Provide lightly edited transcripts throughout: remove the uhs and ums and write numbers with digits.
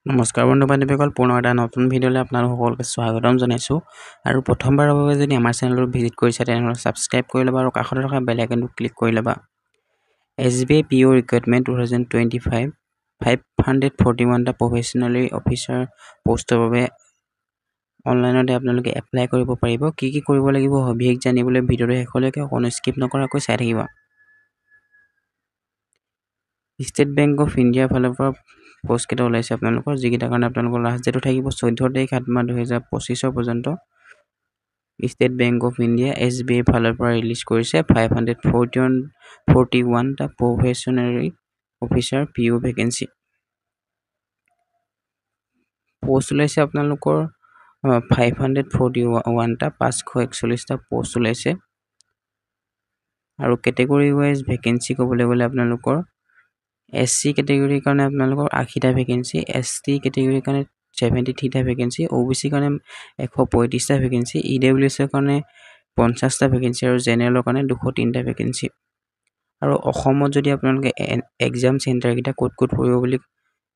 নমস্কাৰ বন্ধু বান্ধৱীসকল, পুনৰ এটা নতুন ভিডিঅ'লৈ আপোনালোক সকলোকে স্বাগতম জনাইছোঁ। আৰু প্ৰথমবাৰৰ বাবে যদি আমাৰ চেনেলটো ভিজিট কৰিছে তেনেহ'লে ছাবস্ক্ৰাইব কৰি ল'বা আৰু কাষতে থকা বেল আইকনটো ক্লিক কৰি ল'বা। SBI PO ৰিক্ৰুইটমেণ্ট 2025 541টা প্ৰফেশ্যনেলি অফিচাৰ পোষ্টৰ বাবে অনলাইনতে আপোনালোকে এপ্লাই কৰিব পাৰিব। কি কৰিব লাগিব সবিশেষ জানিবলৈ ভিডিঅ'টো শেষলৈকে অকণো স্কিপ নকৰাকৈ চাই থাকিব। ষ্টেট বেংক অফ ইণ্ডিয়াৰ ফালৰ পৰা পোষ্ট কেইটা ওলাইছে আপোনালোকৰ, যিকেইটাৰ কাৰণে আপোনালোকৰ লাষ্ট ডেটটো থাকিব 14 তাৰিখ 7 মাহ 2025 পৰ্যন্ত। State Bank of India SBI ফালৰ পৰা ৰিলিজ কৰিছে 541টা professionally officer PO vacancy. Post ওলাইছে আপোনালোকৰ 541টা 541টা পোষ্ট ওলাইছে। আৰু কেটেগৰী ৱাইজ ভেকেঞ্চি ক'বলৈ গ'লে আপোনালোকৰ SC কেটেগৰীৰ কাৰণে আপোনালোকৰ 80টা ভেকেঞ্চি, ST কেটেগৰীৰ কাৰণে 73টা ভেকেঞ্চি, OBC কাৰণে 135টা ভেকেঞ্চি, EWS কাৰণে 50টা ভেকেঞ্চি আৰু জেনেৰেলৰ কাৰণে 203টা ভেকেঞ্চি। আৰু অসমত যদি আপোনালোকে এক্সাম চেণ্টাৰকেইটা ক'ত পৰিব বুলি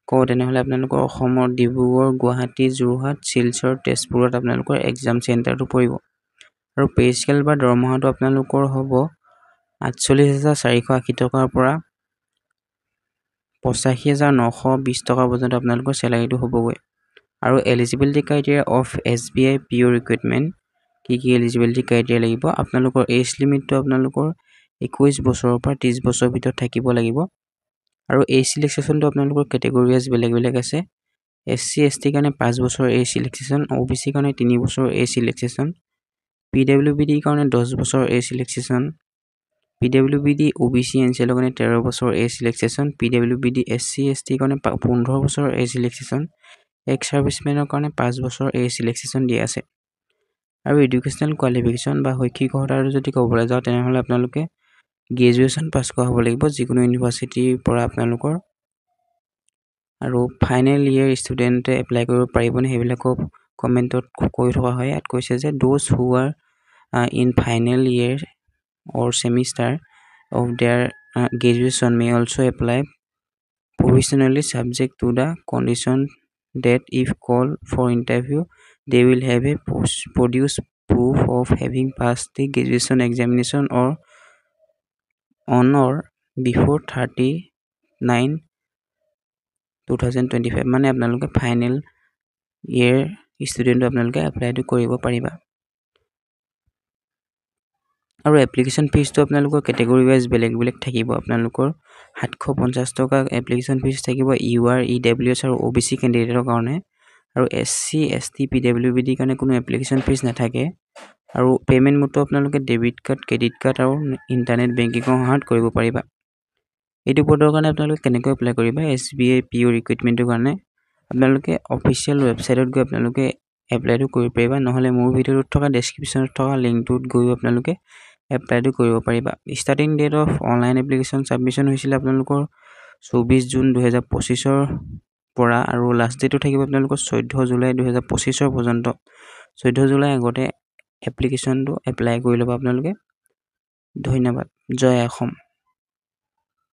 কওঁ তেনেহ'লে আপোনালোকৰ অসমৰ ডিব্ৰুগড়, গুৱাহাটী, যোৰহাট, শিলচৰ, তেজপুৰত আপোনালোকৰ এক্সাম চেণ্টাৰটো পৰিব। আৰু পে স্কেল বা দৰমহাটো আপোনালোকৰ হ'ব 48,480 টকাৰ পৰা 85,920 টকা পৰ্যন্ত আপোনালোকৰ চেলাৰীটো হ'বগৈ। আৰু eligibility criteria of SBI PO recruitment কি এলিজিবিলিটি ক্ৰাইটেৰিয়া লাগিব, আপোনালোকৰ এজ লিমিটটো আপোনালোকৰ 21 বছৰৰ পৰা 30 বছৰৰ ভিতৰত থাকিব লাগিব। আৰু এই চিলেকশ্যনটো আপোনালোকৰ কেটেগৰী ৱাইজ বেলেগ আছে। SC ST কাৰণে 5 বছৰ এই চিলেকশ্যন, OBC কাৰণে 3 বছৰ এই চিলেকশ্যন, PWBD কাৰণে 10 বছৰ এই চিলেকশ্যন, PWBD OBC NCL কাৰণে 13 বছৰ এই চিলেকশ্যন, PWBD SC ST কাৰণে 15 বছৰ এই চিলেকশ্যন, এক্স ছাৰ্ভিচমেনৰ কাৰণে 5 বছৰ এই চিলেকশ্যন দিয়া আছে। আৰু এডুকেশ্যনেল কোৱালিফিকেশ্যন বা শৈক্ষিক অৰ্হতাটো যদি ক'বলৈ যাওঁ তেনেহ'লে আপোনালোকে গ্ৰেজুৱেশ্যন পাছ কৰা হ'ব লাগিব যিকোনো ইউনিভাৰ্চিটিৰ পৰা আপোনালোকৰ। আৰু ফাইনেল ইয়েৰ ষ্টুডেণ্টে এপ্লাই কৰিব পাৰিবনে সেইবিলাকক কমেণ্টত কৈ থকা হয়। ইয়াত কৈছে যে those who are in final year or semester of their graduation may also apply provisionally subject to the condition that if called for interview they will have a produce proof of having passed the graduation examination or on or before 30/9/2025 মানে আপোনালোকে final year ষ্টুডেণ্টটো আপোনালোকে এপ্লাইটো কৰিব পাৰিবা। আৰু application ফিজটো আপোনালোকৰ category wise বেলেগ থাকিব। আপোনালোকৰ 750 টকা এপ্লিকেশ্যন ফিজ থাকিব UR EWS আৰু OBC কেণ্ডিডেটৰ কাৰণে। আৰু SC ST PWBD কাৰণে কোনো এপ্লিকেশ্যন ফিজ নাথাকে। আৰু পে'মেণ্ট মোডটো আপোনালোকে ডেবিট কাৰ্ড, ক্ৰেডিট কাৰ্ড আৰু ইণ্টাৰনেট বেংকিঙৰ সহায়ত কৰিব পাৰিবা। এইটো পদৰ কাৰণে আপোনালোকে কেনেকৈ এপ্লাই কৰিবা SBI PO ৰিক্ৰুইটমেণ্টৰ কাৰণে আপোনালোকে অফিচিয়েল ৱেবছাইটত গৈ আপোনালোকে এপ্লাইটো কৰিব পাৰিবা, নহ'লে মোৰ ভিডিঅ'টোত থকা ডেছক্ৰিপশ্যনত থকা লিংকটোত গৈ আপোনালোকে এপ্লাইটো কৰিব পাৰিবা। Starting date of online application submission হৈছিলে আপোনালোকৰ 24 জুন 2025 পৰা আৰু লাষ্ট ডেটটো থাকিব আপোনালোকৰ 14 জুলাই 2025 পৰ্যন্ত। 14 জুলাই আগতে এপ্লিকেশ্যনটো এপ্লাই কৰি ল'ব আপোনালোকে। ধন্যবাদ। জয় অসম।